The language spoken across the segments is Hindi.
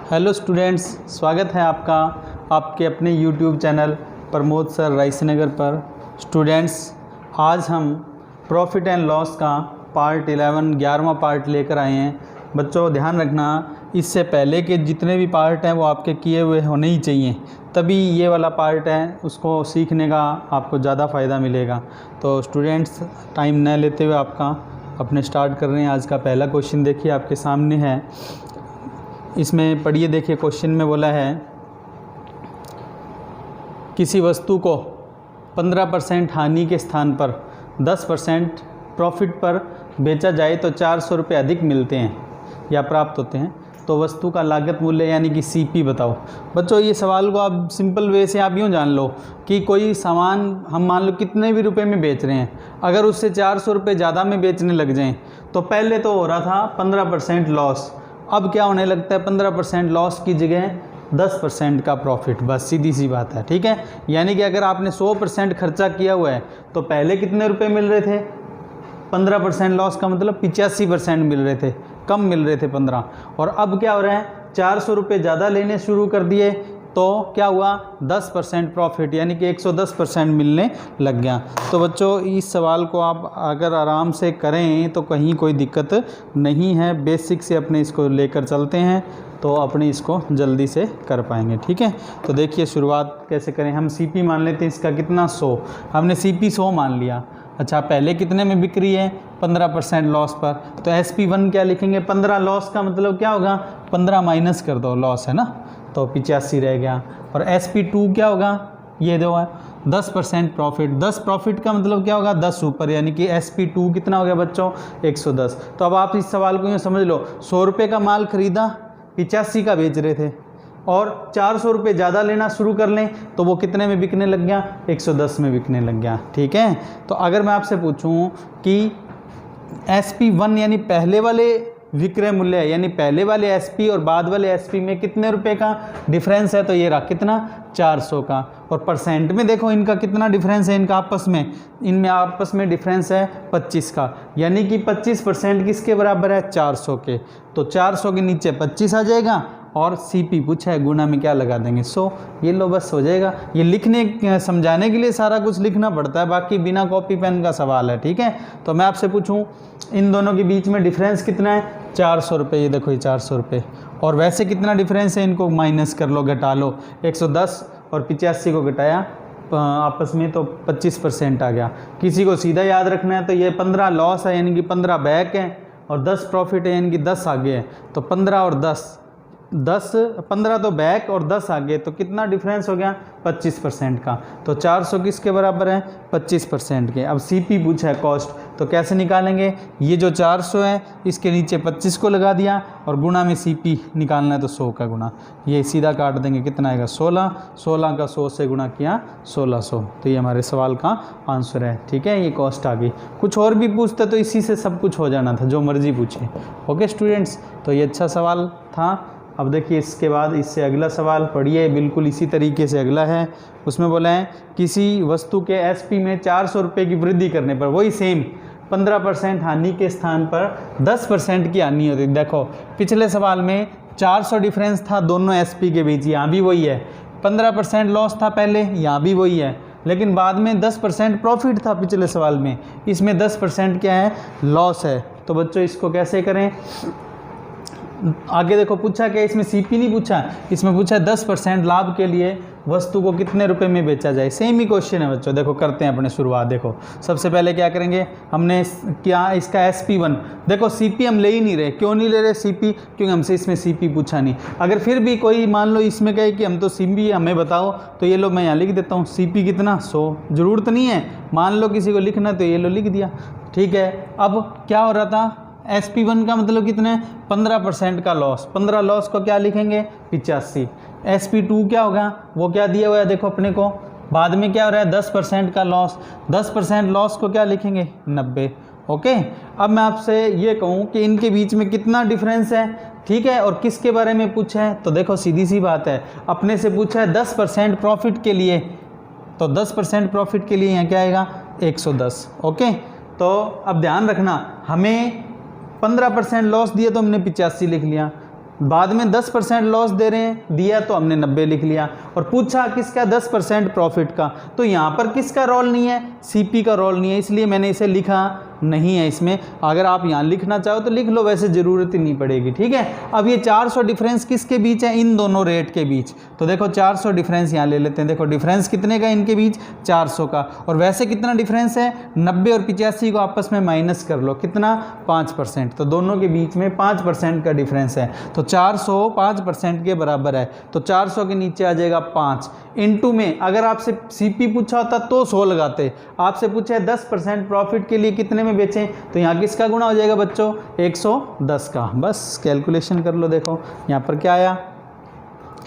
हेलो स्टूडेंट्स, स्वागत है आपका आपके अपने यूट्यूब चैनल प्रमोद सर रायसीनगर पर। स्टूडेंट्स, आज हम प्रॉफिट एंड लॉस का पार्ट 11 11वां पार्ट लेकर आए हैं। बच्चों ध्यान रखना, इससे पहले के जितने भी पार्ट हैं वो आपके किए हुए होने ही चाहिए, तभी ये वाला पार्ट है उसको सीखने का आपको ज़्यादा फ़ायदा मिलेगा। तो स्टूडेंट्स, टाइम न लेते हुए आपका अपने स्टार्ट कर रहे हैं। आज का पहला क्वेश्चन देखिए आपके सामने है, इसमें पढ़िए। देखिए क्वेश्चन में बोला है किसी वस्तु को 15% हानि के स्थान पर 10% प्रॉफिट पर बेचा जाए तो 400 रुपये अधिक मिलते हैं या प्राप्त होते हैं, तो वस्तु का लागत मूल्य यानी कि सीपी बताओ। बच्चों ये सवाल को आप सिंपल वे से आप यूँ जान लो कि कोई सामान हम मान लो कितने भी रुपए में बेच रहे हैं, अगर उससे 400 रुपये ज़्यादा में बेचने लग जाएं तो पहले तो हो रहा था 15% लॉस, अब क्या होने लगता है 15% लॉस की जगह 10% का प्रॉफिट। बस सीधी सी बात है, ठीक है। यानी कि अगर आपने 100% खर्चा किया हुआ है तो पहले कितने रुपए मिल रहे थे, 15% लॉस का मतलब 85% मिल रहे थे, कम मिल रहे थे 15, और अब क्या हो रहा है 400 रुपये ज़्यादा लेने शुरू कर दिए तो क्या हुआ 10% प्रॉफिट, यानी कि 110% मिलने लग गया। तो बच्चों इस सवाल को आप अगर आराम से करें तो कहीं कोई दिक्कत नहीं है, बेसिक से अपने इसको लेकर चलते हैं तो अपने इसको जल्दी से कर पाएंगे, ठीक है। तो देखिए शुरुआत कैसे करें, हम सीपी मान लेते हैं, इसका कितना 100, हमने सीपी 100 मान लिया। अच्छा पहले कितने में बिक्री है 15% लॉस पर, तो SP1 क्या लिखेंगे, 15 लॉस का मतलब क्या होगा 15 माइनस कर दो, लॉस है ना, तो 85 रह गया। और SP2 क्या होगा, ये दो है 10% प्रॉफिट, 10 प्रॉफिट का मतलब क्या होगा 10 ऊपर, यानी कि SP2 कितना हो गया बच्चों 110। तो अब आप इस सवाल को यूँ समझ लो, 100 रुपये का माल खरीदा, 85 का बेच रहे थे और 400 रुपये ज़्यादा लेना शुरू कर लें तो वो कितने में बिकने लग गया 110 में बिकने लग गया, ठीक है। तो अगर मैं आपसे पूछूं कि SP1 यानी पहले वाले विक्रय मूल्य यानी पहले वाले SP और बाद वाले SP में कितने रुपए का डिफरेंस है, तो ये रहा कितना 400 का। और परसेंट में देखो इनका कितना डिफरेंस है, इनका इनमें आपस में डिफरेंस है 25 का, यानी कि 25% किसके बराबर है 400 के। तो 400 के नीचे 25 आ जाएगा और CP पूछा है गुना में क्या लगा देंगे 100, ये लो बस हो जाएगा। ये लिखने समझाने के लिए सारा कुछ लिखना पड़ता है, बाकी बिना कॉपी पेन का सवाल है, ठीक है। तो मैं आपसे पूछूं इन दोनों के बीच में डिफरेंस कितना है 400 रुपये, ये देखो ये 400 रुपये, और वैसे कितना डिफरेंस है इनको माइनस कर लो, घटा लो, 110 और 85 को घटाया आपस में तो 25% आ गया। किसी को सीधा याद रखना है तो ये 15 लॉस है यानी कि 15 बैक है और 10 प्रॉफिट है यानी कि 10 आगे है, तो 15 और 15 तो बैक और 10 आगे, तो कितना डिफरेंस हो गया 25% का। तो 400 किसके बराबर है 25% के। अब CP पूछा है कॉस्ट, तो कैसे निकालेंगे, ये जो 400 है इसके नीचे 25 को लगा दिया और गुणा में CP निकालना है तो 100 का गुणा, ये सीधा काट देंगे, कितना आएगा 16 का 100 से गुणा किया 1600, तो ये हमारे सवाल का आंसर है, ठीक है। ये कॉस्ट आ गई। कुछ और भी पूछते तो इसी से सब कुछ हो जाना था, जो मर्जी पूछे। ओके स्टूडेंट्स, तो ये अच्छा सवाल था। अब देखिए इसके बाद इससे अगला सवाल पढ़िए, बिल्कुल इसी तरीके से अगला है। उसमें बोला है किसी वस्तु के SP में 400 रुपये की वृद्धि करने पर, वही सेम 15% हानि के स्थान पर 10% की हानि होती है। देखो पिछले सवाल में 400 डिफरेंस था दोनों SP के बीच, यहाँ भी वही है, 15% लॉस था पहले, यहाँ भी वही है, लेकिन बाद में 10% प्रॉफिट था पिछले सवाल में, इसमें 10% क्या है लॉस है। तो बच्चों इसको कैसे करें, आगे देखो पूछा क्या, इसमें CP नहीं पूछा, इसमें पूछा 10% लाभ के लिए वस्तु को कितने रुपए में बेचा जाए। सेम ही क्वेश्चन है बच्चों, देखो करते हैं अपने शुरुआत। देखो सबसे पहले क्या करेंगे, हमने क्या इसका SP1, देखो CP हम ले ही नहीं रहे, क्यों नहीं ले रहे CP, क्योंकि हमसे इसमें CP पूछा नहीं। अगर फिर भी कोई मान लो इसमें कहे कि हम तो CP हमें बताओ, तो ये लो मैं यहाँ लिख देता हूँ CP कितना 100, ज़रूरत नहीं है मान लो किसी को लिखना, तो ये लो लिख दिया, ठीक है। अब क्या हो रहा था SP1 का मतलब कितना है 15% का लॉस, 15 लॉस को क्या लिखेंगे 85। SP2 क्या होगा, वो क्या दिया हुआ है देखो अपने को, बाद में क्या हो रहा है 10% का लॉस, 10% लॉस को क्या लिखेंगे 90। ओके, अब मैं आपसे ये कहूँ कि इनके बीच में कितना डिफरेंस है, ठीक है, और किसके बारे में पूछा है, तो देखो सीधी सी बात है, अपने से पूछा है 10% प्रॉफिट के लिए, तो 10% प्रॉफिट के लिए यहाँ क्या आएगा 110। ओके, तो अब ध्यान रखना, हमें 15% लॉस दिए तो हमने 85 लिख लिया, बाद में 10% लॉस दे रहे हैं, दिया तो हमने 90 लिख लिया, और पूछा किसका 10% प्रॉफिट का, तो यहाँ पर किसका रोल नहीं है, सीपी का रोल नहीं है, इसलिए मैंने इसे लिखा नहीं है इसमें। अगर आप यहाँ लिखना चाहो तो लिख लो, वैसे ज़रूरत ही नहीं पड़ेगी, ठीक है। अब ये 400 डिफरेंस किसके बीच है, इन दोनों रेट के बीच। तो देखो 400 डिफरेंस यहाँ ले लेते हैं, देखो डिफरेंस कितने का इनके बीच, 400 का, और वैसे कितना डिफरेंस है, 90 और 85 को आपस में माइनस कर लो, कितना 5%, तो दोनों के बीच में 5% का डिफरेंस है, तो 400 5% के बराबर है, तो 400 के नीचे आ जाएगा 5 इंटू में। अगर आपसे सीपी पूछा होता तो 100 लगाते, आपसे पूछा है 10% प्रॉफिट के लिए कितने में बेचें, तो यहाँ किसका गुणा हो जाएगा बच्चों, 110 का। बस कैलकुलेशन कर लो, देखो यहाँ पर क्या आया,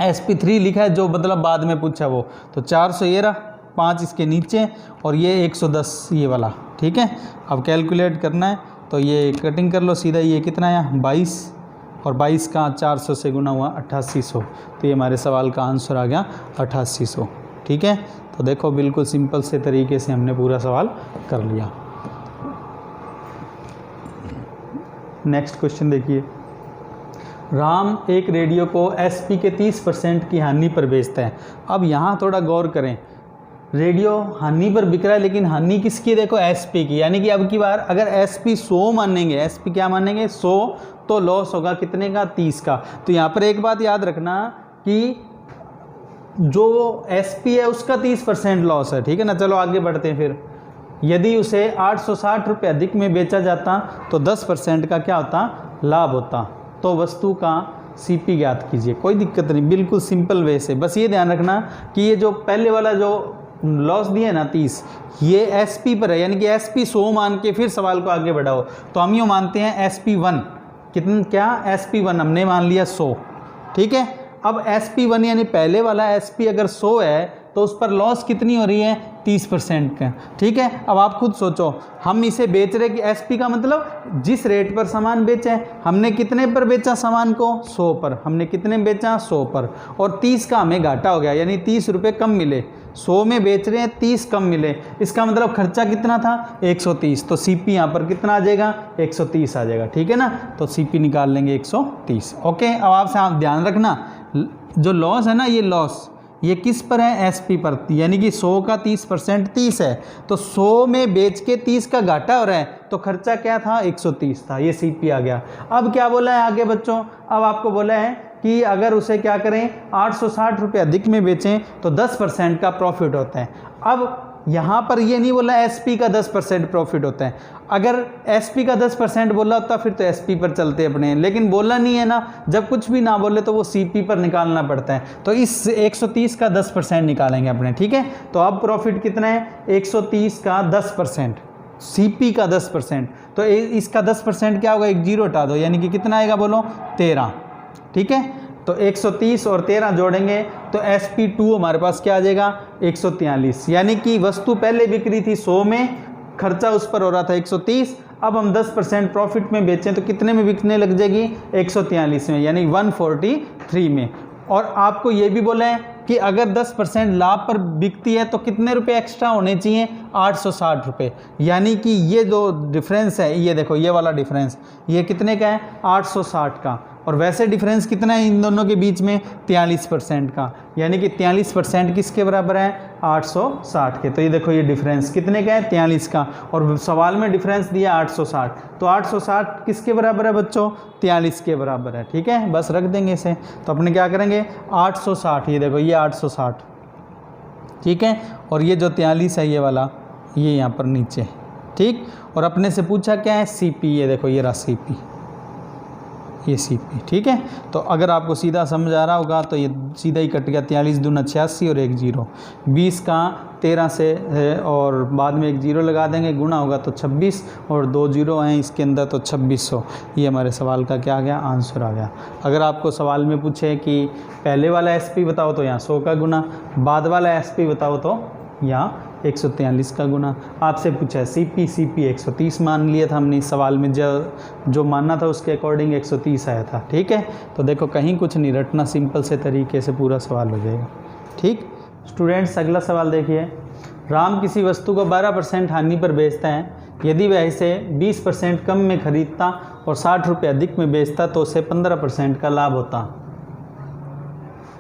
SP3 लिखा है, जो मतलब बाद में पूछा वो, तो 400 ये रहा, 5 इसके नीचे, और ये 110 ये वाला, ठीक है। अब कैलकुलेट करना है, तो ये कटिंग कर लो सीधा, ये कितना आया 22, और 22 का 400 से गुना हुआ 8800, तो ये हमारे सवाल का आंसर आ गया 8800, ठीक है। तो देखो बिल्कुल सिंपल से तरीके से हमने पूरा सवाल कर लिया। नेक्स्ट क्वेश्चन देखिए, राम एक रेडियो को SP के 30% की हानि पर बेचता है। अब यहाँ थोड़ा गौर करें, रेडियो हानि पर बिक रहा है, लेकिन हानि किसकी, देखो SP की, यानी कि अब की बार अगर SP 100 मानेंगे, SP क्या मानेंगे 100, तो लॉस होगा कितने का, 30 का। तो यहाँ पर एक बात याद रखना कि जो SP है उसका 30% लॉस है, ठीक है ना। चलो आगे बढ़ते हैं फिर, यदि उसे 860 रुपये अधिक में बेचा जाता तो 10% का क्या होता, लाभ होता, तो वस्तु का CP ज्ञात कीजिए। कोई दिक्कत नहीं, बिल्कुल सिंपल वे से, बस ये ध्यान रखना कि ये जो पहले वाला जो लॉस दिया है ना 30, ये SP पर है, यानी कि SP 100 मान के फिर सवाल को आगे बढ़ाओ, तो हम यूँ मानते हैं SP1 कितना, क्या SP1 हमने मान लिया 100, ठीक है। अब SP1 यानी पहले वाला SP अगर 100 है तो उस पर लॉस कितनी हो रही है, 30% का, ठीक है। अब आप खुद सोचो, हम इसे बेच रहे कि SP का मतलब जिस रेट पर सामान बेचे, हमने कितने पर बेचा सामान को, 100 पर, हमने कितने बेचा 100 पर, और 30 का हमें घाटा हो गया, यानी 30 रुपये कम मिले, 100 में बेच रहे हैं 30 कम मिले, इसका मतलब खर्चा कितना था 130, तो CP यहाँ पर कितना आ जाएगा 130 आ जाएगा, ठीक है ना। तो CP निकाल लेंगे 130, ओके। अब आपसे आप ध्यान रखना, जो लॉस है ना, ये लॉस ये किस पर है, SP पर, यानी कि 100 का 30% 30 है, तो 100 में बेच के 30 का घाटा हो रहा है, तो खर्चा क्या था 130 था, ये CP आ गया। अब क्या बोला है आगे बच्चों, अब आपको बोला है कि अगर उसे क्या करें 860 रुपये अधिक में बेचें तो 10% का प्रॉफिट होता है। अब यहाँ पर ये नहीं बोला SP का 10% प्रॉफिट होता है, अगर SP का 10% बोला होता फिर तो SP पर चलते अपने, लेकिन बोला नहीं है ना, जब कुछ भी ना बोले तो वो CP पर निकालना पड़ता है, तो इस 130 का 10% निकालेंगे अपने, ठीक है। तो अब प्रॉफिट कितना है 130 का 10%, CP का 10%, तो इसका 10% क्या होगा, एक जीरो हटा दो, यानी कि कितना आएगा बोलो 13, ठीक है। तो 130 और 13 जोड़ेंगे तो SP2 हमारे पास क्या आ जाएगा 143, यानी कि वस्तु पहले बिक्री थी 100 में, खर्चा उस पर हो रहा था 130, अब हम 10% प्रॉफिट में बेचें तो कितने में बिकने लग जाएगी 143 में, यानी 143 में। और आपको ये भी बोला है कि अगर 10% लाभ पर बिकती है तो कितने रुपए एक्स्ट्रा होने चाहिए 860 रुपये, यानी कि ये जो डिफरेंस है, ये देखो ये वाला डिफरेंस, ये कितने का है 860 का, और वैसे डिफरेंस कितना है इन दोनों के बीच में 43% का, यानी कि 43% किसके बराबर है 860 के। तो ये देखो ये डिफरेंस कितने का है 43 का, और सवाल में डिफरेंस दिया 860, तो 860 किसके बराबर है बच्चों 43 के बराबर है, ठीक है। बस रख देंगे इसे, तो अपने क्या करेंगे 860, ये देखो ये 860, ठीक है, और ये जो 43 है ये वाला, ये यहाँ पर नीचे, ठीक। और अपने से पूछा क्या है CP, ये देखो ये रहा CP, ये CP, ठीक है। तो अगर आपको सीधा समझ आ रहा होगा तो ये सीधा ही कट गया, 43 दूना 86 और एक जीरो, 20 का 13 से है और बाद में एक जीरो लगा देंगे, गुणा होगा तो 26 और 2 जीरो हैं इसके अंदर, तो 2600, ये हमारे सवाल का क्या आ गया आंसर आ गया। अगर आपको सवाल में पूछे कि पहले वाला SP बताओ तो यहाँ 100 का गुना, बाद वाला SP बताओ तो यहाँ 143 का गुना। आपसे पूछा है CP 130 मान लिया था हमने इस सवाल में, जो मानना था उसके अकॉर्डिंग 130 आया था, ठीक है। तो देखो कहीं कुछ नहीं रटना, सिंपल से तरीके से पूरा सवाल हो जाएगा, ठीक। स्टूडेंट्स अगला सवाल देखिए, राम किसी वस्तु को 12% हानि पर बेचता है, यदि वह इसे 20% कम में खरीदता और 60 रुपये अधिक में बेचता तो उसे 15% का लाभ होता।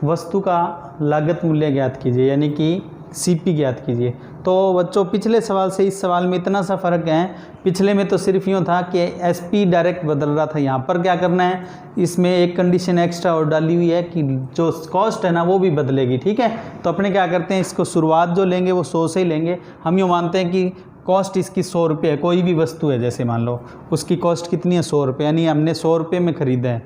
वस्तु का लागत मूल्य ज्ञात कीजिए, यानी कि सीपी ज्ञात कीजिए। तो बच्चों पिछले सवाल से इस सवाल में इतना सा फ़र्क है, पिछले में तो सिर्फ यूँ था कि एसपी डायरेक्ट बदल रहा था, यहाँ पर क्या करना है, इसमें एक कंडीशन एक्स्ट्रा और डाली हुई है कि जो कॉस्ट है ना वो भी बदलेगी। ठीक है, तो अपने क्या करते हैं, इसको शुरुआत जो लेंगे वो 100 से ही लेंगे। हम यूँ मानते हैं कि कॉस्ट इसकी 100 रुपये है, कोई भी वस्तु है जैसे मान लो उसकी कॉस्ट कितनी है 100 रुपये, यानी हमने 100 रुपये में ख़रीदा है।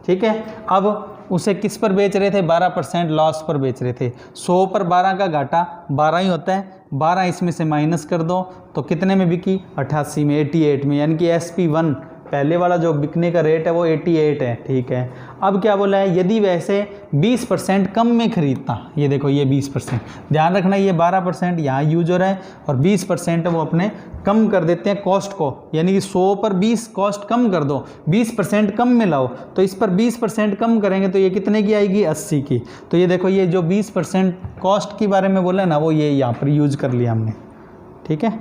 ठीक है, अब उसे किस पर बेच रहे थे, 12% लॉस पर बेच रहे थे। 100 पर 12 का घाटा 12 ही होता है, 12 इसमें से माइनस कर दो तो कितने में बिकी, 88 में, 88 में, यानी कि SP1 पहले वाला जो बिकने का रेट है वो 88 है। ठीक है, अब क्या बोला है, यदि वैसे 20% कम में खरीदता, ये देखो ये 20%, ध्यान रखना ये 12% यहाँ यूज हो रहा है और 20% वो अपने कम कर देते हैं कॉस्ट को, यानी कि 100 पर 20 कॉस्ट कम कर दो, 20% कम में लाओ, तो इस पर 20% कम करेंगे तो ये कितने की आएगी, 80 की। तो ये देखो ये जो 20% कॉस्ट के बारे में बोला है ना वो ये यहाँ पर यूज कर लिया हमने। ठीक है,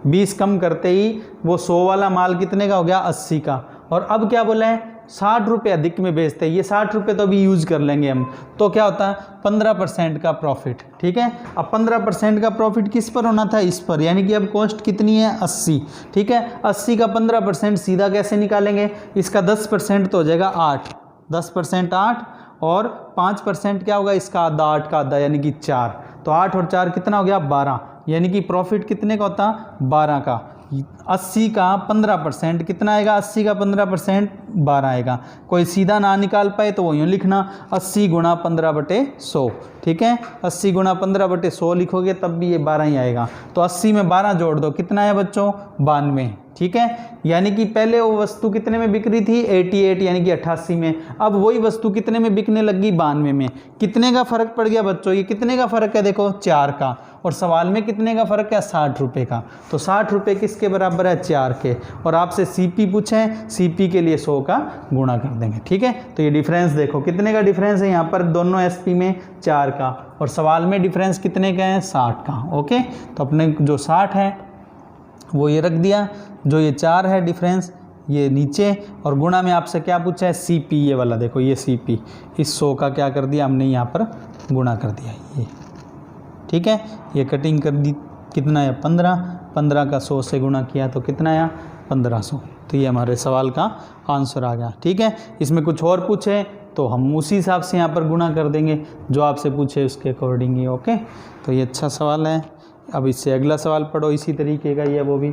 20 कम करते ही वो 100 वाला माल कितने का हो गया, 80 का। और अब क्या बोला है, 60 रुपये अधिक में बेचते हैं, ये 60 रुपये तो अभी यूज़ कर लेंगे हम, तो क्या होता है 15% का प्रॉफिट। ठीक है, अब 15% का प्रॉफिट किस पर होना था, इस पर, यानी कि अब कॉस्ट कितनी है 80। ठीक है, 80 का 15% सीधा कैसे निकालेंगे, इसका 10% तो हो जाएगा 8, 10% 8 और 5% क्या होगा, इसका आधा, 8 का आधा यानी कि 4, तो 8 और 4 कितना हो गया 12, यानी कि प्रॉफिट कितने का होता, 12 का। 80 का 15% कितना आएगा, 80 का 15% 12 आएगा। कोई सीधा ना निकाल पाए तो वो यूँ लिखना 80 गुणा 15/100। ठीक है, 80 गुणा 15/100 लिखोगे तब भी ये 12 ही आएगा। तो 80 में 12 जोड़ दो, कितना है बच्चों, 92। ठीक है, यानी कि पहले वो वस्तु कितने में बिक रही थी, 88 यानी कि 88 में, अब वही वस्तु कितने में बिकने लगी, 92 में। कितने का फ़र्क पड़ गया बच्चों, ये कितने का फ़र्क है, देखो 4 का, और सवाल में कितने का फ़र्क है, 60 रुपये का। तो 60 रुपये किसके बराबर है, 4 के। और आपसे सीपी पूछें, सीपी के लिए 100 का गुणा कर देंगे। ठीक है, तो ये डिफरेंस देखो कितने का डिफरेंस है यहाँ पर दोनों एसपी में, 4 का, और सवाल में डिफरेंस कितने का है, 60 का। ओके, तो अपने जो 60 है वो ये रख दिया, जो ये 4 है डिफरेंस ये नीचे, और गुणा में आपसे क्या पूछा है, सीपी, ये वाला देखो ये सीपी, इस 100 का क्या कर दिया हमने यहाँ पर गुणा कर दिया ये। ठीक है, ये कटिंग कर दी, कितना है 15 का 100 से गुणा किया तो कितना आया 1500। तो ये हमारे सवाल का आंसर आ गया। ठीक है, इसमें कुछ और पूछे तो हम उसी हिसाब से यहाँ पर गुणा कर देंगे, जो आपसे पूछे उसके अकॉर्डिंग ही। ओके, तो ये अच्छा सवाल है। अब इससे अगला सवाल पढ़ो इसी तरीके का, ये वो भी,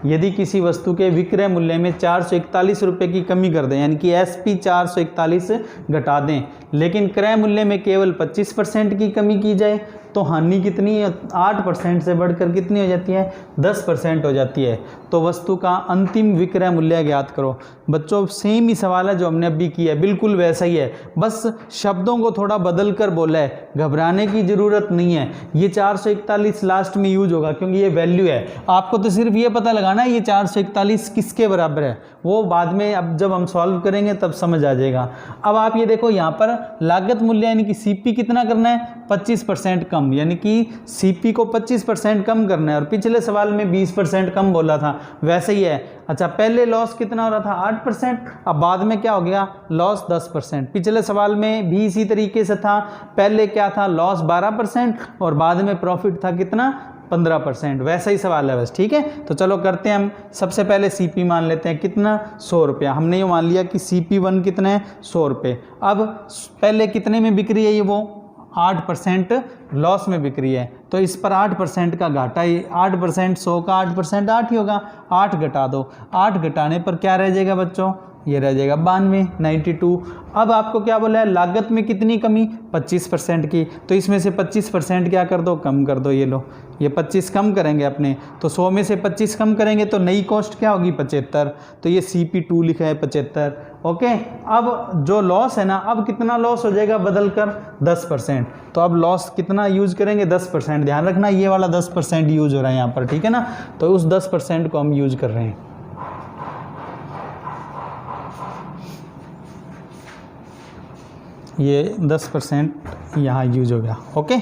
यदि किसी वस्तु के विक्रय मूल्य में 441 रुपये की कमी कर दें, यानी कि SP 441 घटा दें, लेकिन क्रय मूल्य में केवल 25% की कमी की जाए तो हानि कितनी है, 8% से बढ़कर कितनी हो जाती है, 10% हो जाती है। तो वस्तु का अंतिम विक्रय मूल्य ज्ञात करो। बच्चों सेम ही सवाल है जो हमने अभी किया है, बिल्कुल वैसा ही है, बस शब्दों को थोड़ा बदल कर बोला है, घबराने की ज़रूरत नहीं है। ये 441 लास्ट में यूज होगा क्योंकि ये वैल्यू है, आपको तो सिर्फ ये पता लगाना है ये 441 किसके बराबर है, वो बाद में अब जब हम सॉल्व करेंगे तब समझ आ जाएगा। अब आप ये देखो यहाँ पर लागत मूल्य यानी कि सीपी कितना करना है, 25% कम, यानी कि सीपी को 25% कम करना है, और पिछले सवाल में 20% कम बोला था, वैसे ही है। अच्छा, पहले लॉस कितना हो रहा था, 8%, अब बाद में क्या हो गया, लॉस 10%। पिछले सवाल में भी इसी तरीके से था, पहले क्या था, लॉस 12% और बाद में प्रॉफिट था कितना, 15%। वैसा ही सवाल है बस। ठीक है, तो चलो करते हैं हम। सबसे पहले सीपी मान लेते हैं, कितना, 100 रुपया। हमने ये मान लिया कि CP1 कितना है, 100 रुपये। अब पहले कितने में बिक रही है ये, वो 8% लॉस में बिक रही है, तो इस पर 8% का घाटा ही, 8% 100 का 8% 8 ही होगा, 8 घटा दो, 8 घटाने पर क्या रह जाएगा बच्चों, ये रह जाएगा 92। अब आपको क्या बोला है, लागत में कितनी कमी, 25% की, तो इसमें से 25% क्या कर दो, कम कर दो। ये लो, ये 25 कम करेंगे अपने, तो 100 में से 25 कम करेंगे तो नई कॉस्ट क्या होगी, 75, तो ये CP2 लिखा है 75। ओके, अब जो लॉस है ना, अब कितना लॉस हो जाएगा बदल कर, 10%। तो अब लॉस कितना यूज करेंगे, 10%। ध्यान रखना ये वाला 10% यूज हो रहा है यहाँ पर, ठीक है ना, तो उस 10% को हम यूज कर रहे हैं। ये 10% यहाँ यूज हो गया। ओके,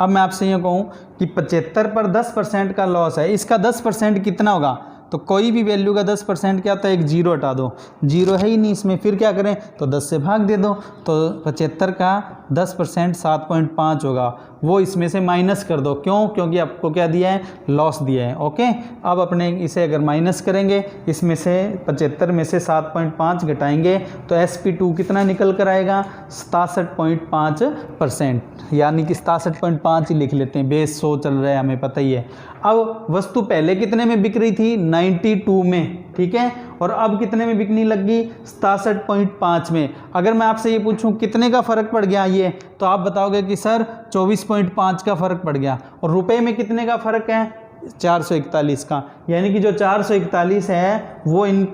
अब मैं आपसे ये कहूँ कि 75 पर 10% का लॉस है, इसका 10% कितना होगा, तो कोई भी वैल्यू का 10% क्या होता है, एक जीरो हटा दो, जीरो है ही नहीं इसमें, फिर क्या करें, तो 10 से भाग दे दो, तो 75 का 10% 7.5 होगा, वो इसमें से माइनस कर दो। क्यों? क्योंकि आपको क्या दिया है, लॉस दिया है। ओके, अब अपने इसे अगर माइनस करेंगे, इसमें से 75 में से 7.5 घटाएंगे तो SP2 कितना निकल कर आएगा, 67.5%, यानी कि 67.5 ही लिख लेते हैं, बेस 100 चल रहा है, हमें पता ही है। अब वस्तु पहले कितने में बिक रही थी, 92 में, ठीक है, और अब कितने में बिकने लगी, 67.5 में। अगर मैं आपसे ये पूछूं कितने का फ़र्क पड़ गया ये, तो आप बताओगे कि सर 24.5 का फ़र्क पड़ गया, और रुपए में कितने का फ़र्क है, 441 का, यानी कि जो 441 है वो इन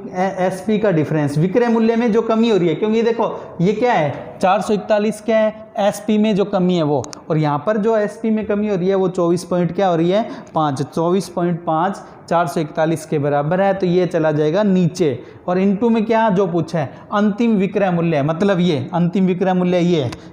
SP का डिफरेंस, विक्रय मूल्य में जो कमी हो रही है, क्योंकि देखो ये क्या है, 441 क्या है, SP में जो कमी है वो, और यहाँ पर जो SP में कमी हो रही है वो 24 पॉइंट क्या हो रही है, 24.5 441 के बराबर है, तो ये चला जाएगा नीचे। और इनटू में क्या जो पूछा है, अंतिम विक्रय मूल्य, मतलब ये अंतिम विक्रय मूल्य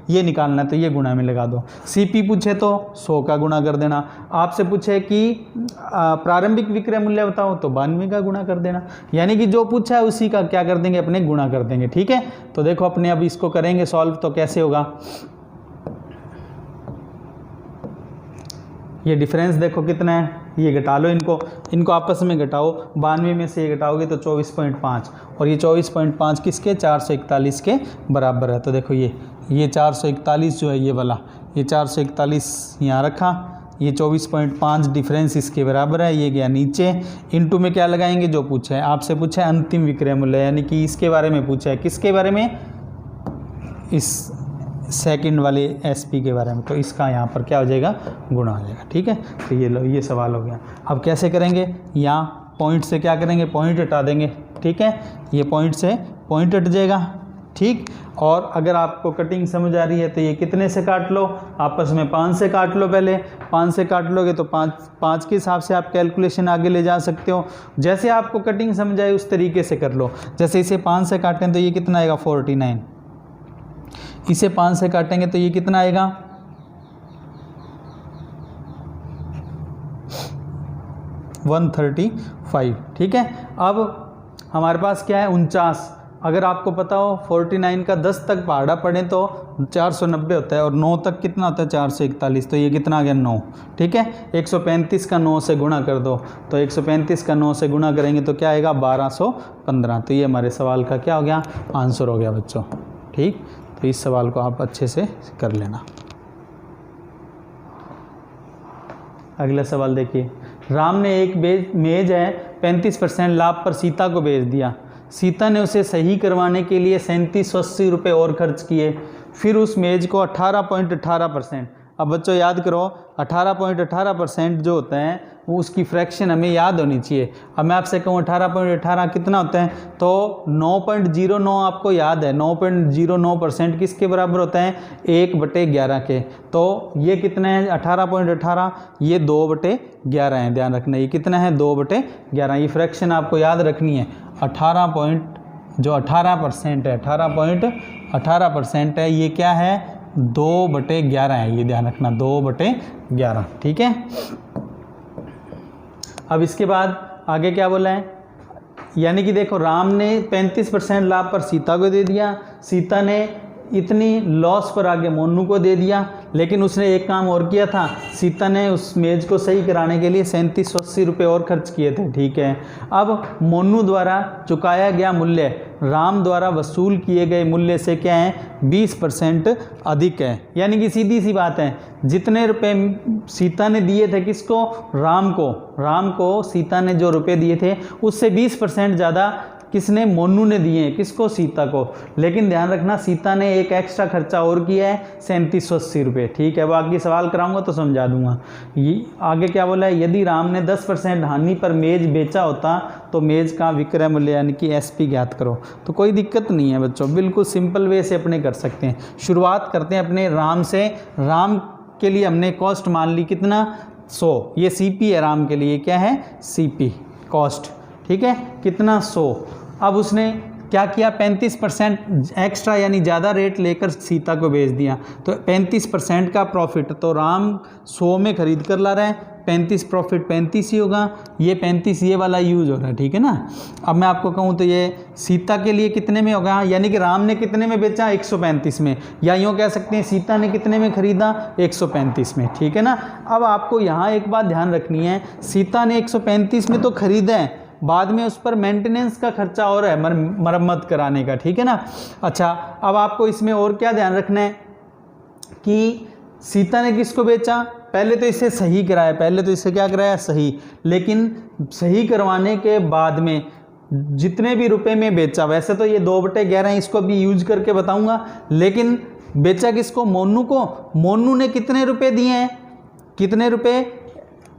ये निकालना है, तो ये गुणा में लगा दो। CP पूछे तो 100 का गुणा कर देना, आपसे पूछे कि प्रारंभिक विक्रय मूल्य बताओ तो 92 का गुणा कर देना, यानी कि जो पूछा है उसी का क्या कर देंगे, अपने गुणा कर देंगे। ठीक है, तो देखो अपने अब इसको करेंगे सॉल्व, तो कैसे होगा, ये डिफरेंस देखो कितना है, ये घटा लो, इनको आपस में घटाओ, 92 में से ये घटाओगे तो 24.5, और ये 24.5 किसके, 441 के बराबर है। तो देखो ये 441 जो है ये वाला, ये 441 यहाँ रखा, ये 24.5 डिफरेंस इसके बराबर है, ये गया नीचे, इनटू में क्या लगाएंगे, जो पूछा है आपसे, पूछा है अंतिम विक्रय मूल्य, यानी कि इसके बारे में पूछा है, किसके बारे में, इस सेकंड वाले SP के बारे में, तो इसका यहाँ पर क्या हो जाएगा, गुणा हो जाएगा। ठीक है, तो ये लो, ये सवाल हो गया। अब कैसे करेंगे, यहाँ पॉइंट से क्या करेंगे, पॉइंट हटा देंगे। ठीक है, ये पॉइंट से पॉइंट हट जाएगा। ठीक, और अगर आपको कटिंग समझ आ रही है तो ये कितने से काट लो, आपस में 5 से काट लो, पहले 5 से काट लोगे तो 5 के हिसाब से आप कैलकुलेशन आगे ले जा सकते हो, जैसे आपको कटिंग समझ आए उस तरीके से कर लो। जैसे इसे 5 से काटें तो ये कितना आएगा, 49, इसे 5 से काटेंगे तो ये कितना आएगा, 135। ठीक है, अब हमारे पास क्या है, 49, अगर आपको पता हो 49 का 10 तक पहाड़ा पड़े तो 490 होता है, और 9 तक कितना होता है, 441, तो ये कितना आ गया, 9। ठीक है, 135 का 9 से गुणा कर दो, तो 135 का 9 से गुणा करेंगे तो क्या आएगा, 1215। तो ये हमारे सवाल का क्या हो गया, आंसर हो गया बच्चों। ठीक, तो इस सवाल को आप अच्छे से कर लेना। अगला सवाल देखिए, राम ने एक मेज है 35% लाभ पर सीता को बेच दिया। सीता ने उसे सही करवाने के लिए 3780 रुपये और खर्च किए, फिर उस मेज को 18.18%। अब बच्चों याद करो, 18.18% जो होता है वो उसकी फ्रैक्शन हमें याद होनी चाहिए। अब मैं आपसे कहूँ 18.18 कितना होता है, तो 9.09 आपको याद है, 9.09% किसके बराबर होता है, 1/11 के। तो ये कितना है 18.18, ये 2/11 है, ध्यान रखना, ये कितना है 2/11। ये फ्रैक्शन आपको याद रखनी है। 18% है, 18.18% है, ये क्या है 2/11 है, ये ध्यान रखना 2/11। ठीक है, अब इसके बाद आगे क्या बोला है, यानी कि देखो राम ने 35% लाभ पर सीता को दे दिया, सीता ने इतनी लॉस पर आगे मोनू को दे दिया, लेकिन उसने एक काम और किया था, सीता ने उस मेज को सही कराने के लिए 3780 रुपये और खर्च किए थे। ठीक है, अब मोनू द्वारा चुकाया गया मूल्य राम द्वारा वसूल किए गए मूल्य से क्या है, 20% अधिक है। यानी कि सीधी सी बात है, जितने रुपए सीता ने दिए थे किसको, राम को सीता ने जो रुपए दिए थे उससे 20% ज़्यादा किसने, मोनू ने दिए हैं, किसको, सीता को। लेकिन ध्यान रखना सीता ने एक एक्स्ट्रा खर्चा और किया है 3780 रुपये। ठीक है, बाकी सवाल कराऊंगा तो समझा दूंगा। ये आगे क्या बोला है, यदि राम ने 10% हानि पर मेज बेचा होता तो मेज का विक्रय मूल्य यानी कि SP ज्ञात करो। तो कोई दिक्कत नहीं है बच्चों, बिल्कुल सिंपल वे से अपने कर सकते हैं। शुरुआत करते हैं अपने राम से। राम के लिए हमने कॉस्ट मान ली कितना, 100, ये CP है राम के लिए, क्या है CP कॉस्ट। ठीक है, कितना 100। अब उसने क्या किया, 35% एक्स्ट्रा यानी ज़्यादा रेट लेकर सीता को बेच दिया, तो 35% का प्रॉफिट। तो राम 100 में खरीद कर ला रहे हैं, 35 प्रॉफिट 35 ही होगा, ये 35 ये वाला यूज हो रहा है, ठीक है ना। अब मैं आपको कहूँ तो ये सीता के लिए कितने में होगा, यानी कि राम ने कितने में बेचा 135 में, या यूँ कह सकते हैं सीता ने कितने में खरीदा 135 में, ठीक है ना। अब आपको यहाँ एक बात ध्यान रखनी है, सीता ने 135 में तो खरीदा है, बाद में उस पर मेंटेनेंस का खर्चा और है मरम्मत कराने का, ठीक है ना। अच्छा, अब आपको इसमें और क्या ध्यान रखना है कि सीता ने किसको बेचा, पहले तो इसे सही कराया, पहले तो इसे क्या कराया सही, लेकिन सही करवाने के बाद में जितने भी रुपए में बेचा, वैसे तो ये 2/11 इसको भी यूज करके बताऊंगा, लेकिन बेचा किसको, मोनू को। मोनू ने कितने रुपए दिए हैं, कितने रुपए,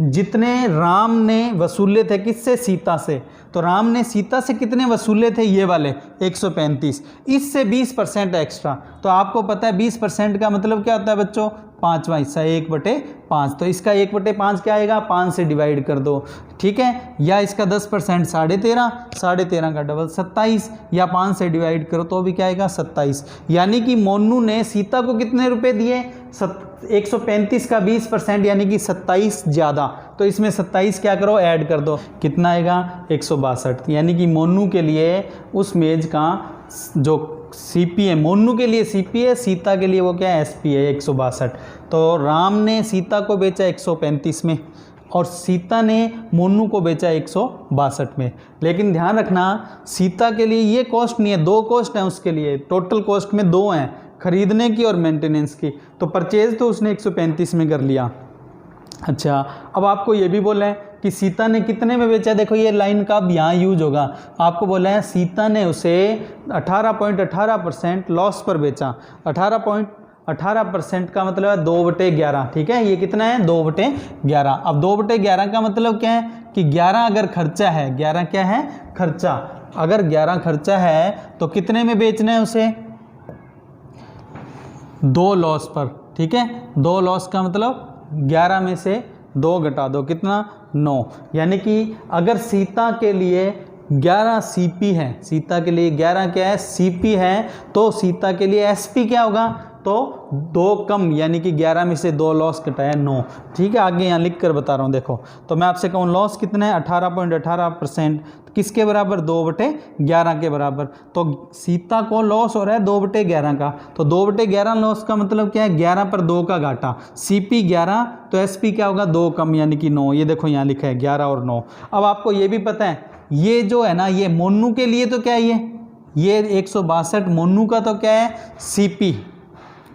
जितने राम ने वसूले थे किससे, सीता से। तो राम ने सीता से कितने वसूले थे, ये वाले 135, इससे 20% एक्स्ट्रा। तो आपको पता है 20% का मतलब क्या होता है बच्चों, 5वां हिस्सा 1/5। तो इसका 1/5 क्या आएगा, 5 से डिवाइड कर दो, ठीक है। या इसका 10% 13.5, 13.5 का डबल 27, या 5 से डिवाइड करो तो भी क्या आएगा 27। यानी कि मोनू ने सीता को कितने रुपए दिए, 135 का 20% यानी कि 27 ज़्यादा। तो इसमें 27 क्या करो, ऐड कर दो, कितना आएगा 162। यानी कि मोनू के लिए उस मेज का जो सीपी है, मोनू के लिए सीपी है, सीता के लिए वो क्या है एसपी है 162। तो राम ने सीता को बेचा 135 में और सीता ने मोनू को बेचा 162 में। लेकिन ध्यान रखना, सीता के लिए ये कॉस्ट नहीं है, 2 कॉस्ट हैं उसके लिए, टोटल कॉस्ट में 2 हैं, खरीदने की और मेंटेनेंस की। तो परचेज तो उसने 135 में कर लिया। अच्छा, अब आपको ये भी बोला है कि सीता ने कितने में बेचा, देखो ये लाइन का अब यहाँ यूज होगा। आपको बोला है सीता ने उसे 18.18% लॉस पर बेचा। 18.18% का मतलब है 2/11, ठीक है। ये कितना है 2/11। अब 2/11 का मतलब क्या है कि 11 अगर खर्चा है, 11 क्या है खर्चा, अगर 11 खर्चा है तो कितने में बेचना है उसे, 2 लॉस पर, ठीक है। 2 लॉस का मतलब 11 में से 2 घटा दो, कितना 9। यानी कि अगर सीता के लिए 11 सीपी है, सीता के लिए 11 क्या है सीपी है, तो सीता के लिए एसपी क्या होगा, तो 2 कम, यानी कि 11 में से 2 लॉस घटाया 9, ठीक है। आगे यहाँ लिख कर बता रहा हूँ, देखो तो मैं आपसे कहूँ लॉस कितना है 18.18%, किसके बराबर 2/11 के बराबर। तो सीता को लॉस हो रहा है 2/11 का, तो 2/11 लॉस का मतलब क्या है 11 पर 2 का घाटा, सीपी 11 तो एसपी क्या होगा 2 कम यानी कि 9। ये देखो यहाँ लिखा है 11 और 9। अब आपको ये भी पता है ये जो है ना, ये मोनू के लिए तो क्या है, ये 162 मोनू का तो क्या है सीपी,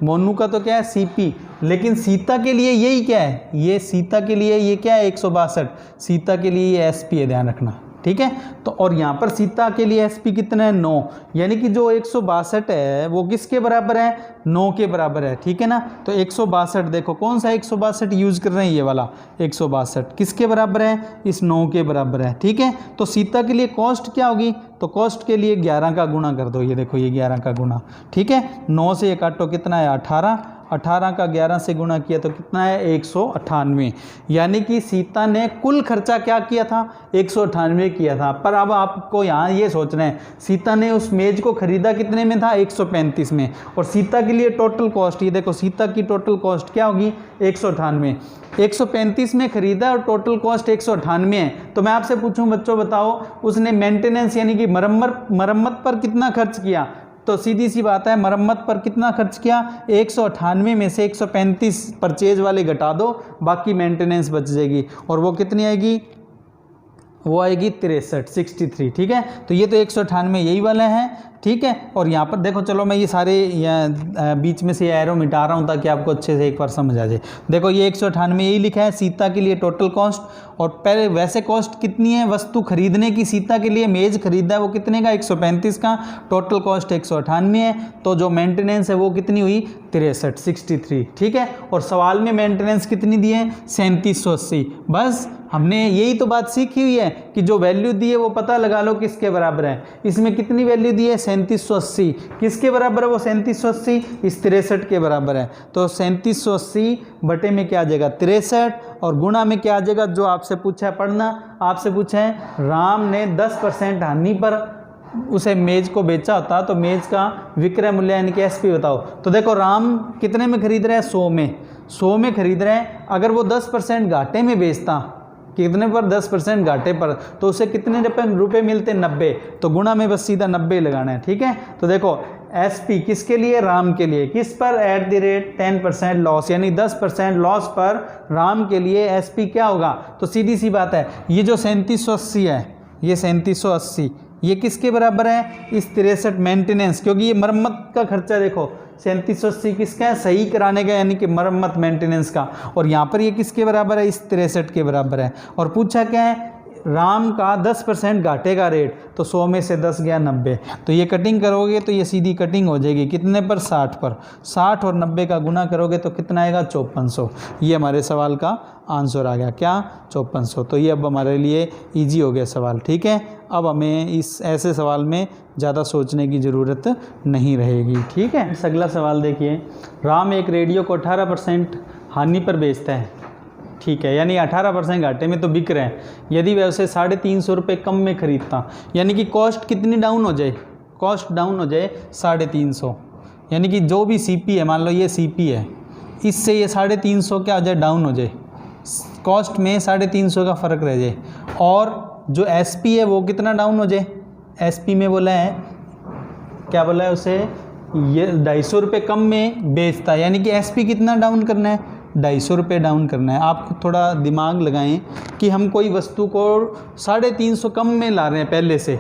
मोनू का तो क्या है सीपी, लेकिन सीता के लिए यही क्या है, ये सीता के लिए ये क्या है 162, सीता के लिए ये एसपी है, ध्यान रखना, ठीक है। तो और यहाँ पर सीता के लिए एसपी कितना है 9, यानी कि जो 162 है वो किसके बराबर है 9 के बराबर है, ठीक है ना। तो 162 देखो कौन सा 162 यूज कर रहे हैं, ये वाला 162 किसके बराबर है, इस 9 के बराबर है, ठीक है। तो सीता के लिए कॉस्ट क्या होगी, तो कॉस्ट के लिए 11 का गुणा कर दो, ये देखो ये 11 का गुणा, ठीक है। 9 से ये काटो कितना है 18, 18 का 11 से गुणा किया तो कितना है 198। यानी कि सीता ने कुल खर्चा क्या किया था 198 किया था। पर अब आपको यहाँ ये सोचना है सीता ने उस मेज को खरीदा कितने में था 135 में, और सीता के लिए टोटल कॉस्ट, ये देखो सीता की टोटल कॉस्ट क्या होगी 198, 135 में खरीदा और टोटल कॉस्ट 198 है। तो मैं आपसे पूछूं बच्चों बताओ उसने मेंटेनेंस यानी कि मरम्मत पर कितना खर्च किया, तो सीधी सी बात है मरम्मत पर कितना खर्च किया 198 में से 135 परचेज वाले घटा दो, बाकी मेंटेनेंस बच जाएगी, और वो कितनी आएगी, वो आएगी 63, ठीक है। तो ये तो 198 यही वाला है, ठीक है। और यहाँ पर देखो चलो मैं ये सारे बीच में से एरो मिटा रहा हूँ ताकि आपको अच्छे से एक बार समझ आ जाए। देखो ये 198 यही लिखा है सीता के लिए टोटल कॉस्ट, और पहले वैसे कॉस्ट कितनी है वस्तु खरीदने की, सीता के लिए मेज खरीदा है वो कितने का 135 का, टोटल कॉस्ट 198 है, तो जो मेंटेनेंस है वो कितनी हुई 63, ठीक है। और सवाल में मेंटेनेंस कितनी दी है 3780। बस हमने यही तो बात सीखी हुई है कि जो वैल्यू दी है वो पता लगा लो किसके बराबर है। इसमें कितनी वैल्यू दी है 3780, किसके बराबर है वो 3780, इस 63 के बराबर है। तो 3780 बटे में क्या आ जाएगा 63, और गुणा में क्या आ जाएगा, जो आपसे पूछा है पढ़ना, आपसे पूछा है राम ने 10% हानि पर उसे मेज को बेचा होता तो मेज का विक्रय मूल्य यानी कि एसपी बताओ। तो देखो राम कितने में खरीद रहे हैं 100 में, 100 में खरीद रहे हैं, अगर वो 10% घाटे में बेचता, कितने पर, 10% घाटे पर, तो उसे कितने रुपए मिलते, 90, तो गुणा में बस सीधा 90 लगाना है। ठीक है, तो देखो SP किसके लिए, राम के लिए, किस पर, @10% लॉस, यानी 10% लॉस पर राम के लिए SP क्या होगा, तो सीधी सी बात है, ये जो 3780 है, ये 3780 ये किसके बराबर है, इस 63 मेंटेनेंस, क्योंकि ये मरम्मत का खर्चा देखो 3780 किसका है, सही कराने का, यानी कि मरम्मत मेंटेनेंस का, और यहाँ पर ये किसके बराबर है, इस 63 के बराबर है। और पूछा क्या है, राम का 10% घाटे का रेट, तो 100 में से 10 गया 90, तो ये कटिंग करोगे तो ये सीधी कटिंग हो जाएगी, कितने पर, 60 पर, 60 और 90 का गुना करोगे तो कितना आएगा, 5400। ये हमारे सवाल का आंसर आ गया, क्या, 5400। तो ये अब हमारे लिए इजी हो गया सवाल। ठीक है, अब हमें इस ऐसे सवाल में ज़्यादा सोचने की ज़रूरत नहीं रहेगी। ठीक है, अगला सवाल देखिए, राम एक रेडियो को 18% हानि पर बेचता है, ठीक है, यानी 18% घाटे में तो बिक रहे हैं, यदि वह उसे 350 रुपये कम में खरीदता, यानी कि कॉस्ट कितनी डाउन हो जाए, कॉस्ट डाउन हो जाए 350, यानी कि जो भी CP है, मान लो ये CP है, इससे ये 350 क्या हो जाए, डाउन हो जाए, कॉस्ट में 350 का फ़र्क रह जाए, और जो SP है वो कितना डाउन हो जाए, SP में बोला है, क्या बोला है उसे, ये 250 रुपये कम में बेचता है, यानी कि SP कितना डाउन करना है, 250 रुपये डाउन करना है। आप थोड़ा दिमाग लगाएं कि हम कोई वस्तु को 350 कम में ला रहे हैं पहले से,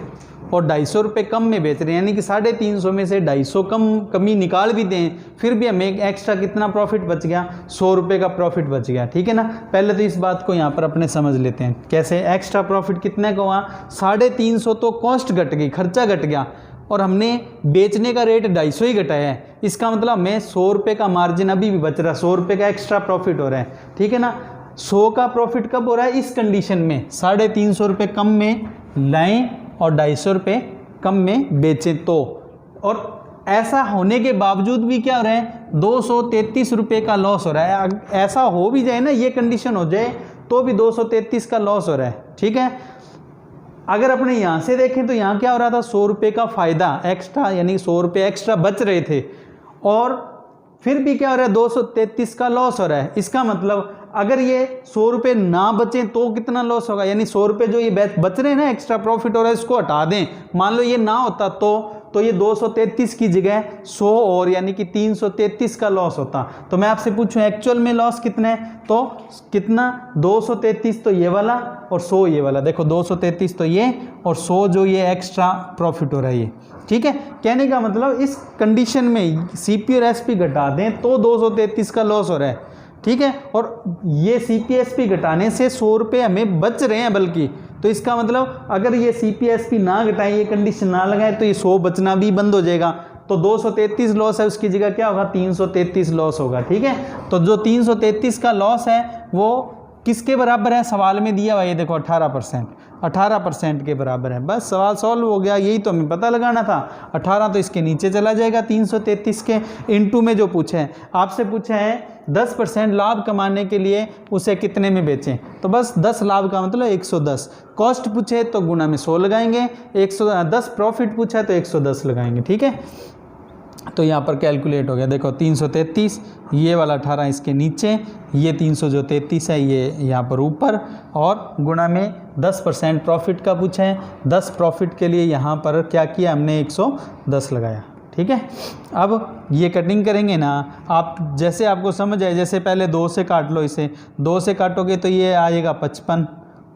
और 250 रुपये कम में बेच रहे हैं, यानी कि 350 में से 250 कमी निकाल भी दें, फिर भी हमें एक एक्स्ट्रा कितना प्रॉफिट बच गया, 100 रुपये का प्रॉफिट बच गया। ठीक है ना, पहले तो इस बात को यहाँ पर अपने समझ लेते हैं, कैसे एक्स्ट्रा प्रॉफिट कितने का हुआ, 350, तो कॉस्ट घट गई, खर्चा घट गया, और हमने बेचने का रेट 250 ही घटाया है, इसका मतलब हमें 100 रुपये का मार्जिन अभी भी बच रहा है, 100 रुपये का एक्स्ट्रा प्रॉफिट हो रहा है। ठीक है ना, 100 का प्रॉफिट कब हो रहा है, इस कंडीशन में 350 रुपये कम में लाएं और 250 रुपये कम में बेचें तो, और ऐसा होने के बावजूद भी क्या हो रहा है, 233 रुपये का लॉस हो रहा है। ऐसा हो भी जाए ना, ये कंडीशन हो जाए तो भी 233 का लॉस हो रहा है। ठीक है, अगर अपने यहाँ से देखें तो यहाँ क्या हो रहा था, 100 रुपये का फ़ायदा एक्स्ट्रा, यानी 100 रुपये एक्स्ट्रा बच रहे थे, और फिर भी क्या हो रहा है, 233 का लॉस हो रहा है। इसका मतलब अगर ये 100 रुपये ना बचें तो कितना लॉस होगा, यानी 100 रुपये जो ये बच रहे हैं ना, एक्स्ट्रा प्रॉफिट हो रहा है, इसको हटा दें, मान लो ये ना होता तो ये 233 की जगह 100 और यानी कि 333 का लॉस होता। तो मैं आपसे पूछूं एक्चुअल में लॉस कितना है, तो कितना, 233 तो ये वाला और 100 ये वाला, देखो 233 तो ये और 100 जो ये एक्स्ट्रा प्रॉफिट हो रहा है ये। ठीक है, कहने का मतलब इस कंडीशन में CP और SP घटा दें तो 233 का लॉस हो रहा है। ठीक है, और ये CP SP घटाने से 100 रुपये हमें बच रहे हैं, बल्कि तो इसका मतलब अगर ये CP SP ना घटाएं, ये कंडीशन ना लगाएं, तो ये 100 बचना भी बंद हो जाएगा, तो 233 लॉस है, उसकी जगह क्या होगा, 333 लॉस होगा। ठीक है, तो जो 333 का लॉस है वो किसके बराबर है, सवाल में दिया हुआ ये देखो 18% के बराबर है। बस सवाल सॉल्व हो गया, यही तो हमें पता लगाना था। 18 तो इसके नीचे चला जाएगा 333 के, इनटू में जो पूछे हैं, आपसे पूछे हैं 10% लाभ कमाने के लिए उसे कितने में बेचें, तो बस 10 लाभ का मतलब 110, कॉस्ट पूछे तो गुना में 100 लगाएंगे, 110 प्रॉफिट पूछा है तो 110 लगाएंगे। ठीक है, तो यहाँ पर कैलकुलेट हो गया, देखो 333, ये वाला 18 इसके नीचे, ये 300 जो 33 है ये यहाँ पर ऊपर, और गुणा में 10% प्रॉफिट का पूछा है, 10 प्रॉफिट के लिए यहाँ पर क्या किया हमने, 110 लगाया। ठीक है, अब ये कटिंग करेंगे ना आप, जैसे आपको समझ आए, जैसे पहले 2 से काट लो, इसे 2 से काटोगे तो ये आएगा 55,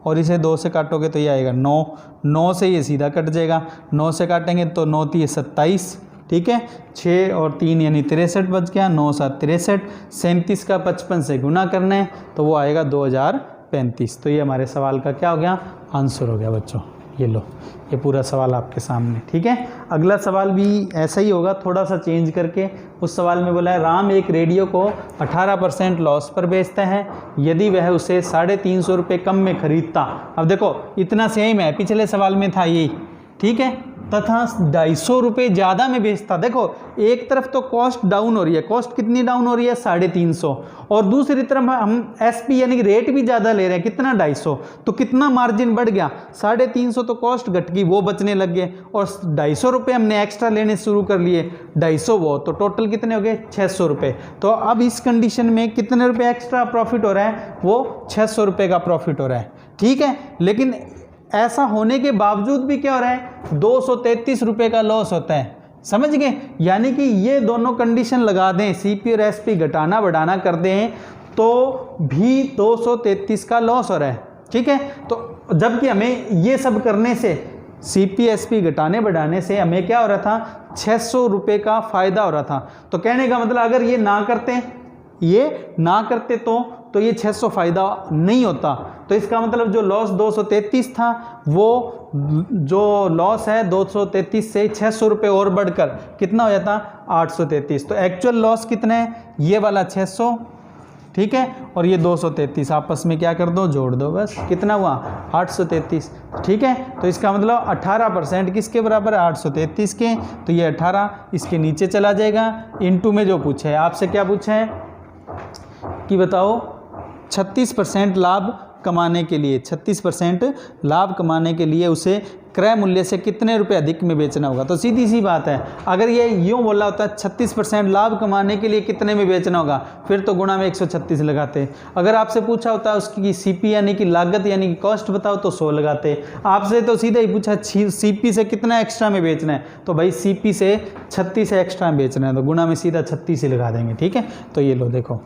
और इसे 2 से काटोगे तो ये आएगा 9, 9 से ये सीधा कट जाएगा, 9 से काटेंगे तो 9 3 27, ठीक है, 6 और 3 यानी 63 बच गया, 9 7 63, 37 का 55 से गुना करना है तो वो आएगा 2035। तो ये हमारे सवाल का क्या हो गया, आंसर हो गया बच्चों। ये लो, ये पूरा सवाल आपके सामने। ठीक है, अगला सवाल भी ऐसा ही होगा, थोड़ा सा चेंज करके। उस सवाल में बोला है राम एक रेडियो को 18% लॉस पर बेचता है, यदि वह उसे 350 रुपये कम में खरीदता। अब देखो इतना सेम है, पिछले सवाल में था यही। ठीक है, तथा 250 रुपये ज़्यादा में बेचता। देखो एक तरफ तो कॉस्ट डाउन हो रही है, कॉस्ट कितनी डाउन हो रही है 350, और दूसरी तरफ हम एसपी यानी कि रेट भी ज़्यादा ले रहे हैं, कितना 250, तो कितना मार्जिन बढ़ गया 350, तो कॉस्ट घट गई, वो बचने लग गए, और 250 रुपये हमने एक्स्ट्रा लेने शुरू कर लिए, 250 वो, तो टोटल कितने हो गए 600 रुपये। तो अब इस कंडीशन में कितने रुपये एक्स्ट्रा प्रॉफिट हो रहा है, वो 600 रुपये का प्रॉफिट हो रहा है, ठीक है। लेकिन ऐसा होने के बावजूद भी क्या हो रहा है 233 रुपये का लॉस होता है, समझ गए। यानी कि ये दोनों कंडीशन लगा दें, सीपी और एसपी घटाना बढ़ाना कर दें तो भी 233 का लॉस हो रहा है, ठीक है। तो जबकि हमें ये सब करने से, सीपी एसपी घटाने बढ़ाने से हमें क्या हो रहा था 600 रुपये का फ़ायदा हो रहा था। तो कहने का मतलब अगर ये ना करते तो ये 600 फ़ायदा नहीं होता। तो इसका मतलब जो लॉस 233 था, वो जो लॉस है 233 से 600 रुपये और बढ़कर कितना हो जाता 833। तो एक्चुअल लॉस कितना है, ये वाला 600, ठीक है, और ये 233 आपस में क्या कर दो, जोड़ दो, बस कितना हुआ 833, ठीक है। तो इसका मतलब 18% किसके बराबर है 833 के, तो ये 18 इसके नीचे चला जाएगा, इनटू में जो पूछा है आपसे, क्या पूछा है कि बताओ 36% लाभ कमाने के लिए, 36% लाभ कमाने के लिए उसे क्रय मूल्य से कितने रुपए अधिक में बेचना होगा। तो सीधी सी बात है, अगर ये यूँ बोला होता 36% लाभ कमाने के लिए कितने में बेचना होगा, फिर तो गुणा में 136 लगाते। अगर आपसे पूछा होता उसकी सीपी यानी कि लागत यानी कि कॉस्ट बताओ तो 100 लगाते। आपसे तो सीधा ही पूछा सीपी से कितना एक्स्ट्रा में बेचना है, तो भाई सीपी से 36 से एक्स्ट्रा में बेचना है, तो गुणा में सीधा 36 ही लगा देंगे, ठीक है। तो ये लो देखो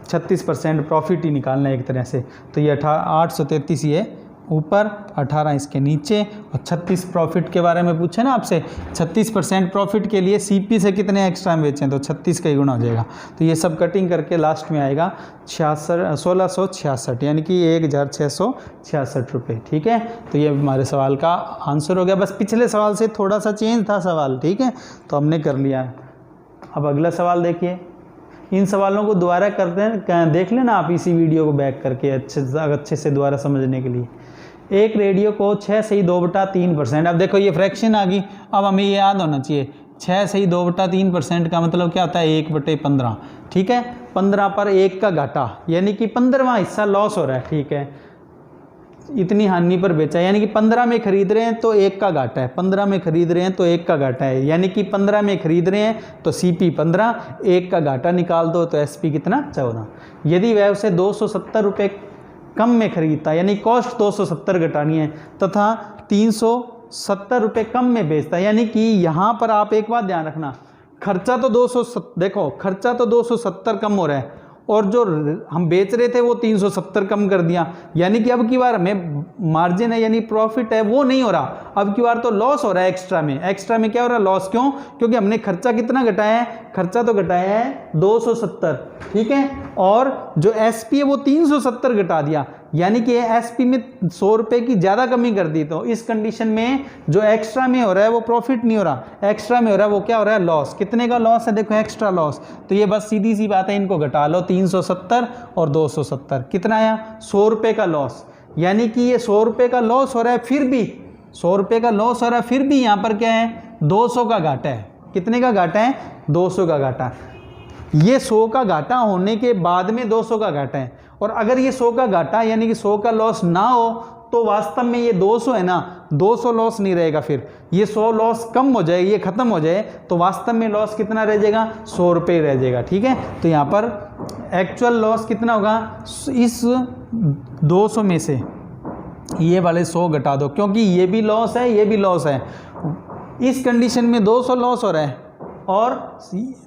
36% प्रॉफिट ही निकालना है एक तरह से, तो ये 833 ये ऊपर, 18 इसके नीचे, और 36 प्रॉफिट के बारे में पूछे ना आपसे, 36% प्रॉफिट के लिए सीपी से कितने एक्स्ट्रा में बेचें, तो 36 का ही गुना हो जाएगा। तो ये सब कटिंग करके लास्ट में आएगा 1666 यानी कि 1666 रुपये, ठीक है। तो ये हमारे सवाल का आंसर हो गया। बस पिछले सवाल से थोड़ा सा चेंज था सवाल, ठीक है, तो हमने कर लिया। अब अगला सवाल देखिए, इन सवालों को दोबारा करते हैं, देख लेना आप इसी वीडियो को बैक करके अच्छे से दोबारा समझने के लिए। एक रेडियो को 6 से 2/3%, अब देखो ये फ्रैक्शन आ गई, अब हमें ये याद होना चाहिए 6 से 2/3% का मतलब क्या होता है 1/15, ठीक है। 15 पर 1 का घाटा यानी कि 15वां हिस्सा लॉस हो रहा है, ठीक है। इतनी हानि पर बेचा यानी कि 15 में खरीद रहे हैं तो 1 का घाटा है, 15 में खरीद रहे हैं तो 1 का घाटा है, यानी कि 15 में खरीद रहे हैं तो सीपी 15, 1 का घाटा निकाल दो तो एसपी कितना 14। यदि वह उसे 270 रुपये कम में खरीदता, यानी कॉस्ट 270 घटानी है, तथा 370 रुपये कम में बेचता, यानी कि यहाँ पर आप एक बात ध्यान रखना, खर्चा तो 270 कम हो रहा है और जो हम बेच रहे थे वो 370 कम कर दिया, यानी कि अब की बार हमें मार्जिन है यानी प्रॉफिट है वो नहीं हो रहा, अब की बार तो लॉस हो रहा है एक्स्ट्रा में क्या हो रहा है लॉस, क्यों, क्योंकि हमने खर्चा कितना घटाया है, खर्चा तो घटाया है 270, ठीक है, और जो एसपी है वो 370 घटा दिया, यानी कि एसपी में 100 रुपये की ज़्यादा कमी कर दी। तो इस कंडीशन में जो एक्स्ट्रा में हो रहा है वो प्रॉफिट नहीं हो रहा, एक्स्ट्रा में हो रहा है वो क्या हो रहा है लॉस। कितने का लॉस है देखो एक्स्ट्रा लॉस, तो ये बस सीधी सी बात है, इनको घटा लो 370 और 270 कितना आया 100 रुपये का लॉस, यानी कि ये 100 रुपये का लॉस हो रहा है, फिर भी 100 रुपये का लॉस हो रहा है, फिर भी यहाँ पर क्या है 200 का घाटा है। कितने का घाटा है 200 का घाटा, ये 100 का घाटा होने के बाद में 200 का घाटा है, और अगर ये 100 का घाटा यानी कि 100 का लॉस ना हो तो वास्तव में ये 200 है ना, 200 लॉस नहीं रहेगा, फिर ये 100 लॉस कम हो जाए, ये खत्म हो जाए तो वास्तव में लॉस कितना रह जाएगा 100 रुपये रह जाएगा, ठीक है। तो यहाँ पर एक्चुअल लॉस कितना होगा, इस 200 में से ये वाले 100 घटा दो, क्योंकि ये भी लॉस है ये भी लॉस है, इस कंडीशन में 200 लॉस हो रहा है, और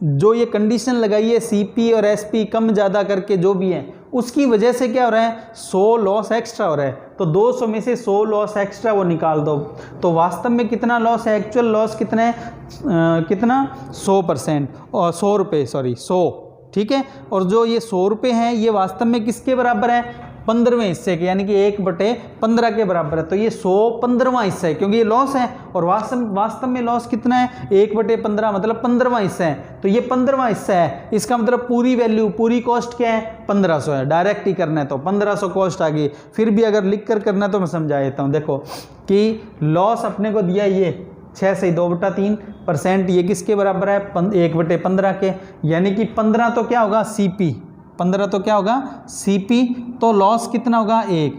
जो ये कंडीशन लगाई है सीपी और एसपी कम ज़्यादा करके जो भी है उसकी वजह से क्या हो रहा है 100 लॉस एक्स्ट्रा हो रहा है, तो 200 में से 100 लॉस एक्स्ट्रा वो निकाल दो, तो वास्तव में कितना लॉस है, एक्चुअल लॉस कितना है कितना 100% और 100 रुपये 100, ठीक है। और जो ये 100 रुपये हैं ये वास्तव में किसके बराबर है 15वें हिस्से के, यानी कि 1/15 के बराबर है, तो ये 115वां हिस्सा है, क्योंकि ये लॉस है और वास्तव में लॉस कितना है 1/15 मतलब 15वां हिस्सा है, तो ये 15वां हिस्सा है, इसका मतलब पूरी वैल्यू पूरी कॉस्ट क्या है 1500 है, डायरेक्ट ही करना है तो 1500 कॉस्ट आ गई। फिर भी अगर लिख कर करना है तो मैं समझा देता हूँ, देखो कि लॉस अपने को दिया ये 6 से 2/3%, ये किसके बराबर है 1/15 के, यानी कि 15 तो क्या होगा CP, 15 तो क्या होगा CP, तो लॉस कितना होगा 1,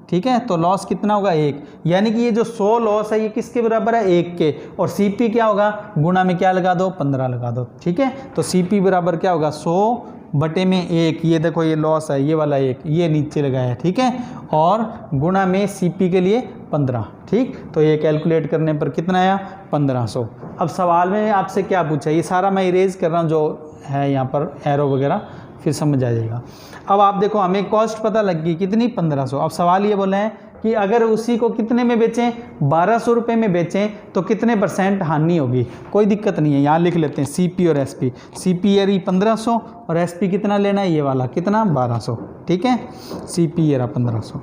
ठीक है, तो लॉस कितना होगा 1, यानी कि ये जो 100 लॉस है ये किसके बराबर है 1 के, और CP क्या होगा गुणा में क्या लगा दो 15 लगा दो, ठीक है, तो CP बराबर क्या होगा 100/1, ये देखो ये लॉस है ये वाला 1, ये नीचे लगाया है, ठीक है, और गुणा में CP के लिए 15, ठीक, तो ये कैलकुलेट करने पर कितना आया 1500। अब सवाल में आपसे क्या पूछा, ये सारा मैं इरेज कर रहा हूँ जो है यहाँ पर एरो वगैरह, फिर समझ आ जाएगा। अब आप देखो हमें कॉस्ट पता लग गई कितनी 1500। अब सवाल ये बोले हैं कि अगर उसी को कितने में बेचें 1200 रुपये में बेचें तो कितने % हानि होगी। कोई दिक्कत नहीं है, यहाँ लिख लेते हैं CP और SP। CP एरी 1500 और SP कितना लेना है ये वाला कितना 1200, ठीक है, CP एरा 1500।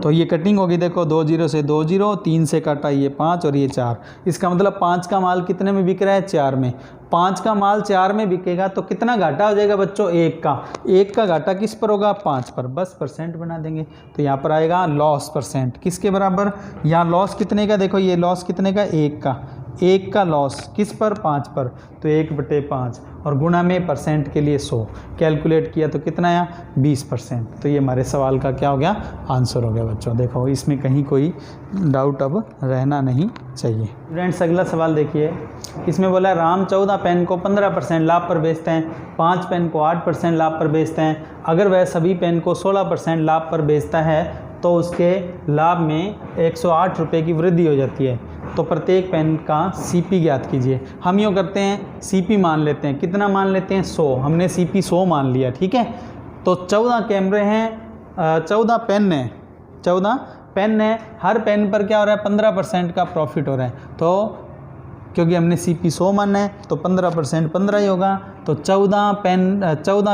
तो ये कटिंग होगी देखो 2 0 से 2 0, 3 से काटा ये 5 और ये 4, इसका मतलब 5 का माल कितने में बिक रहा है 4 में, 5 का माल 4 में बिकेगा तो कितना घाटा हो जाएगा बच्चों 1 का घाटा किस पर होगा 5 पर, बस % बना देंगे, तो यहाँ पर आएगा लॉस % किसके बराबर, यहाँ लॉस कितने का, देखो ये लॉस कितने का 1 का लॉस किस पर 5 पर, तो 1/5 और गुणा में % के लिए 100, कैलकुलेट किया तो कितना आया 20%। तो ये हमारे सवाल का क्या हो गया आंसर हो गया बच्चों। देखो इसमें कहीं कोई डाउट अब रहना नहीं चाहिए। स्टूडेंट्स अगला सवाल देखिए, इसमें बोला राम 14 पेन को 15% लाभ पर बेचते हैं, 5 पेन को 8% लाभ पर बेचते हैं, अगर वह सभी पेन को 16% लाभ पर बेचता है तो उसके लाभ में 108 रुपये की वृद्धि हो जाती है, तो प्रत्येक पेन का CP ज्ञात कीजिए। हम यूँ करते हैं CP मान लेते हैं, कितना मान लेते हैं 100, हमने CP 100 मान लिया, ठीक है, तो 14 कैमरे हैं, 14 पेन है, हर पेन पर क्या हो रहा है 15% का प्रॉफिट हो रहा है, तो क्योंकि हमने CP 100 माना है तो 15% 15 ही होगा, तो 14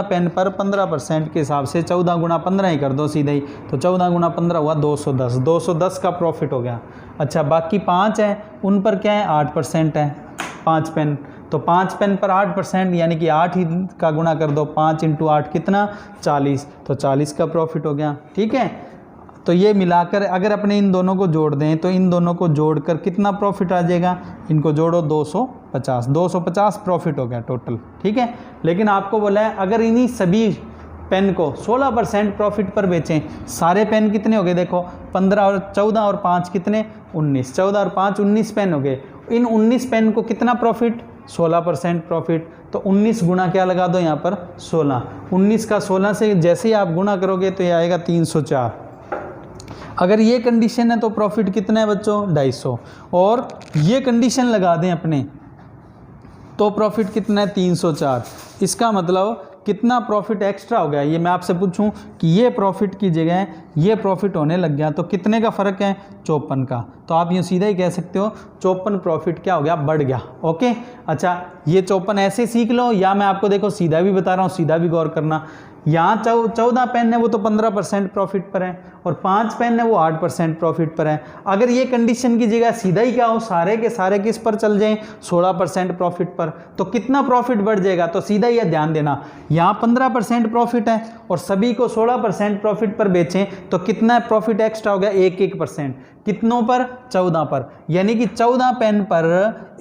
पेन पर 15% के हिसाब से 14 गुणा 15 ही कर दो सीधे ही, तो 14 गुणा 15 हुआ 210 का प्रॉफिट हो गया। अच्छा बाकी 5 है उन पर क्या है 8% है, 5 पेन, तो 5 पेन पर 8% यानी कि 8 ही का गुणा कर दो, 5 × 8 कितना 40, तो 40 का प्रॉफिट हो गया, ठीक है। तो ये मिलाकर अगर अपने इन दोनों को जोड़ दें तो इन दोनों को जोड़कर कितना प्रॉफिट आ जाएगा, इनको जोड़ो 250 प्रॉफिट हो गया टोटल, ठीक है। लेकिन आपको बोला है अगर इन्हीं सभी पेन को 16% प्रॉफिट पर बेचें, सारे पेन कितने हो गए देखो 15 और 14 और 5 कितने 19, 14 और 5 19 पेन हो गए, इन 19 पेन को कितना प्रॉफिट 16% प्रॉफिट, तो 19 गुणा क्या लगा दो यहाँ पर 16, 19 का 16 से जैसे ही आप गुणा करोगे तो ये आएगा 304। अगर ये कंडीशन है तो प्रॉफिट कितना है बच्चों 250, और ये कंडीशन लगा दें अपने तो प्रॉफिट कितना है 304। इसका मतलब कितना प्रॉफिट एक्स्ट्रा हो गया, ये मैं आपसे पूछूं कि ये प्रॉफिट की जगह ये प्रॉफिट होने लग गया तो कितने का फ़र्क है 54 का, तो आप यूँ सीधा ही कह सकते हो 54 प्रॉफिट क्या हो गया बढ़ गया। ओके अच्छा ये 54 ऐसे सीख लो, या मैं आपको देखो सीधा भी बता रहा हूँ, सीधा भी गौर करना। यहाँ 14 पेन है वो तो 15% प्रॉफिट पर है, और 5 पेन है वो 8% प्रॉफिट पर है। अगर ये कंडीशन की जगह सीधा ही क्या हो सारे के सारे किस पर चल जाएं 16% प्रॉफिट पर, तो कितना प्रॉफिट बढ़ जाएगा, तो सीधा ये ध्यान देना यहाँ 15% प्रॉफिट है और सभी को 16% प्रॉफिट पर बेचें तो कितना प्रॉफिट एक्स्ट्रा हो गया 1%, कितनों पर 14 पर, यानी कि 14 पेन पर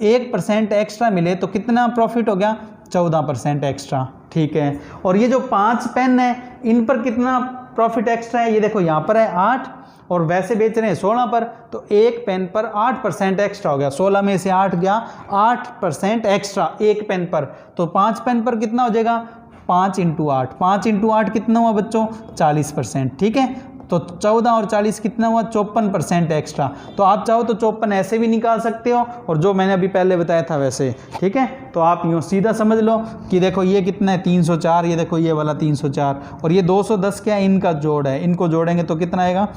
1% एक्स्ट्रा मिले तो कितना प्रॉफिट हो गया 14% एक्स्ट्रा, ठीक है। और ये जो 5 पेन है इन पर कितना प्रॉफिट एक्स्ट्रा है, ये देखो यहाँ पर है 8 और वैसे बेच रहे हैं 16 पर, तो एक पेन पर 8% एक्स्ट्रा हो गया, 16 में से 8 गया 8% एक्स्ट्रा एक पेन पर, तो 5 पेन पर कितना हो जाएगा 5 × 8 कितना हुआ बच्चों 40%, ठीक है। तो 14 और 40 कितना हुआ 54% एक्स्ट्रा, तो आप चाहो तो 54 ऐसे भी निकाल सकते हो और जो मैंने अभी पहले बताया था वैसे, ठीक है। तो आप यूँ सीधा समझ लो कि देखो ये कितना है 304, ये देखो ये वाला 304 और ये 210 क्या है इनका जोड़ है, इनको जोड़ेंगे तो कितना आएगा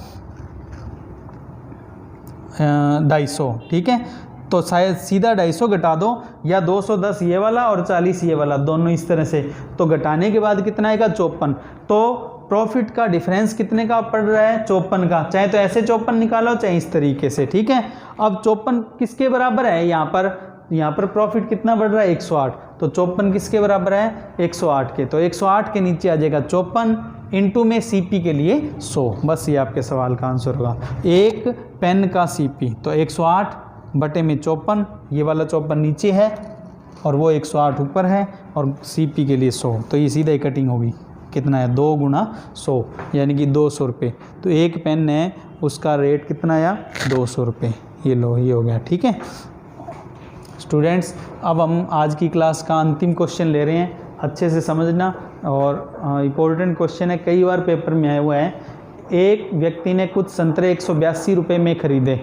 250, ठीक है। तो शायद सीधा 250 घटा दो या 210 ये वाला और 40 ये वाला, दोनों इस तरह से, तो घटाने के बाद कितना आएगा 54। तो प्रॉफिट का डिफरेंस कितने का पड़ रहा है 54 का, चाहे तो ऐसे 54 निकालो चाहे इस तरीके से, ठीक है। अब 54 किसके बराबर है, यहाँ पर प्रॉफिट कितना बढ़ रहा है 108, तो 54 किसके बराबर है 108 के, तो 108 के नीचे आ जाएगा 54 इंटू में CP के लिए 100, बस ये आपके सवाल का आंसर होगा। एक पेन का CP तो 108 बटे में 54, ये वाला 54 नीचे है और वो 108 ऊपर है, और CP के लिए 100, तो ये सीधा ही कटिंग होगी। कितना है 2 गुना 100 यानी कि 200 रुपये। तो एक पेन है उसका रेट कितना आया 200 रुपये। ये लो, ये हो गया। ठीक है स्टूडेंट्स, अब हम आज की क्लास का अंतिम क्वेश्चन ले रहे हैं, अच्छे से समझना, और इम्पोर्टेंट क्वेश्चन है, कई बार पेपर में आया हुआ है। एक व्यक्ति ने कुछ संतरे 182 रुपये में खरीदे,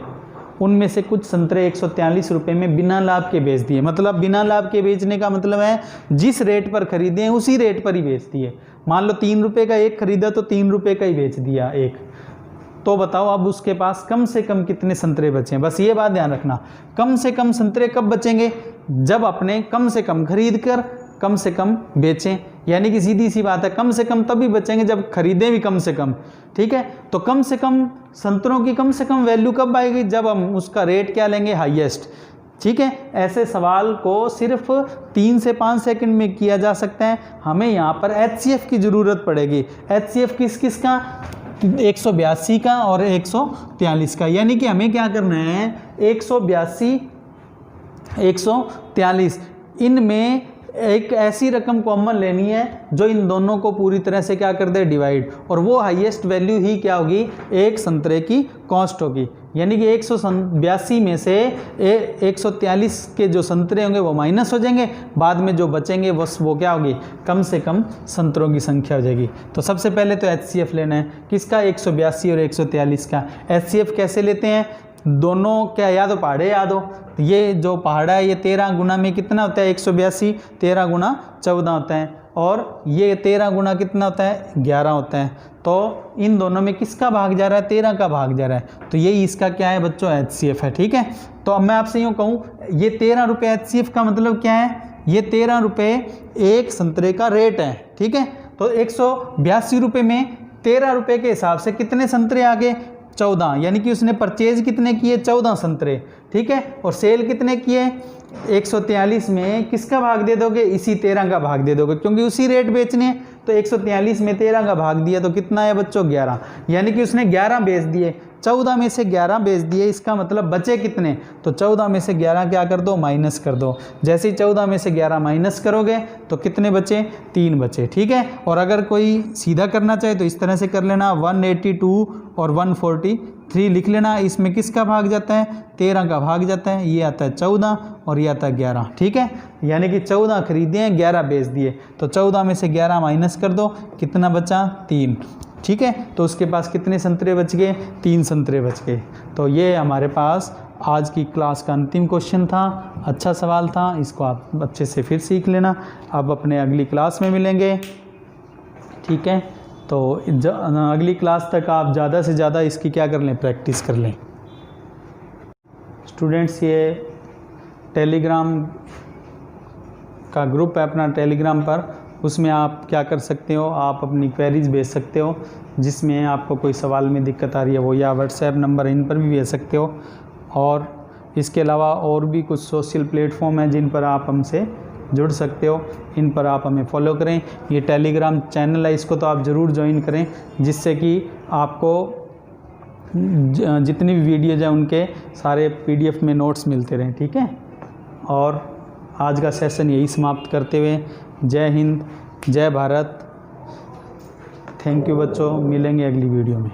उनमें से कुछ संतरे 143 रुपये में बिना लाभ के बेच दिए। मतलब बिना लाभ के बेचने का मतलब है जिस रेट पर खरीदे हैं उसी रेट पर ही बेच दिए। मान लो 3 रुपये का एक खरीदा तो 3 रुपये का ही बेच दिया एक। तो बताओ अब उसके पास कम से कम कितने संतरे बचे हैं। बस ये बात ध्यान रखना, कम से कम संतरे कब बचेंगे, जब अपने कम से कम खरीद कर कम से कम बेचें। यानी कि सीधी सी बात है, कम से कम तभी बचेंगे जब खरीदें भी कम से कम। ठीक है, तो कम से कम संतरों की कम से कम वैल्यू कब आएगी, जब हम उसका रेट क्या लेंगे, हाईएस्ट। ठीक है, ऐसे सवाल को सिर्फ 3 से 5 सेकंड में किया जा सकता है। हमें यहाँ पर HCF की ज़रूरत पड़ेगी। HCF किस किस का, 182 का और 143 का। यानी कि हमें क्या करना है, 182 143 इनमें एक ऐसी रकम कॉमन लेनी है जो इन दोनों को पूरी तरह से क्या कर दे, डिवाइड, और वो हाईएस्ट वैल्यू ही क्या होगी, एक संतरे की कॉस्ट होगी। यानी कि 182 में से 143 के जो संतरे होंगे वो माइनस हो जाएंगे, बाद में जो बचेंगे वो क्या होगी, कम से कम संतरों की संख्या हो जाएगी। तो सबसे पहले तो HCF लेना है, किसका, 182 और 143 का। HCF कैसे लेते हैं, दोनों क्या या तो पहाड़े याद हो, ये जो पहाड़ा है ये 13 गुना में कितना होता है, 182, 13 गुना 14 होता है, और ये 13 गुना कितना होता है, 11 होता है। तो इन दोनों में किसका भाग जा रहा है, 13 का भाग जा रहा है, तो यही इसका क्या है बच्चों, HCF है। ठीक है, तो अब मैं आपसे यूँ कहूँ, ये 13 रुपये HCF का मतलब क्या है, ये 13 रुपये एक संतरे का रेट है। ठीक है, तो 182 रुपये में 13 रुपये के हिसाब से कितने संतरे आ गए, 14, यानी कि उसने परचेज कितने किए, 14 संतरे। ठीक है, और सेल कितने किए, 143 में किसका भाग दे दोगे, इसी 13 का भाग दे दोगे, क्योंकि उसी रेट बेचने हैं। तो 143 में 13 का भाग दिया तो कितना है बच्चों, 11। यानी कि उसने 11 बेच दिए, 14 में से 11 बेच दिए, इसका मतलब बचे कितने, तो 14 में से 11 क्या कर दो, माइनस कर दो। जैसे ही 14 में से 11 माइनस करोगे तो कितने बचे, 3 बचे। ठीक है, और अगर कोई सीधा करना चाहे तो इस तरह से कर लेना, 182 और 143 लिख लेना। इसमें किसका भाग जाता है, 13 का भाग जाता है, ये आता है 14 और ये आता है 11। ठीक है, यानी कि 14 खरीदे हैं, 11 बेच दिए, तो 14 में से 11 माइनस कर दो, कितना बचा, 3। ठीक है, तो उसके पास कितने संतरे बच गए, 3 संतरे बच गए। तो ये हमारे पास आज की क्लास का अंतिम क्वेश्चन था। अच्छा सवाल था, इसको आप अच्छे से फिर सीख लेना। अब अपने अगली क्लास में मिलेंगे। ठीक है, तो अगली क्लास तक आप ज़्यादा से ज़्यादा इसकी क्या कर लें, प्रैक्टिस कर लें। स्टूडेंट्स, ये टेलीग्राम का ग्रुप है अपना टेलीग्राम पर, उसमें आप क्या कर सकते हो, आप अपनी क्वेरीज भेज सकते हो, जिसमें आपको कोई सवाल में दिक्कत आ रही है वो, या व्हाट्सएप नंबर इन पर भी भेज सकते हो। और इसके अलावा और भी कुछ सोशल प्लेटफॉर्म हैं जिन पर आप हमसे जुड़ सकते हो, इन पर आप हमें फॉलो करें। ये टेलीग्राम चैनल है, इसको तो आप ज़रूर ज्वाइन करें, जिससे कि आपको जितनी भी वीडियोज हैं उनके सारे PDF में नोट्स मिलते रहें। ठीक है, और आज का सेशन यही समाप्त करते हुए, जय हिंद, जय भारत, थैंक यू बच्चों, मिलेंगे अगली वीडियो में।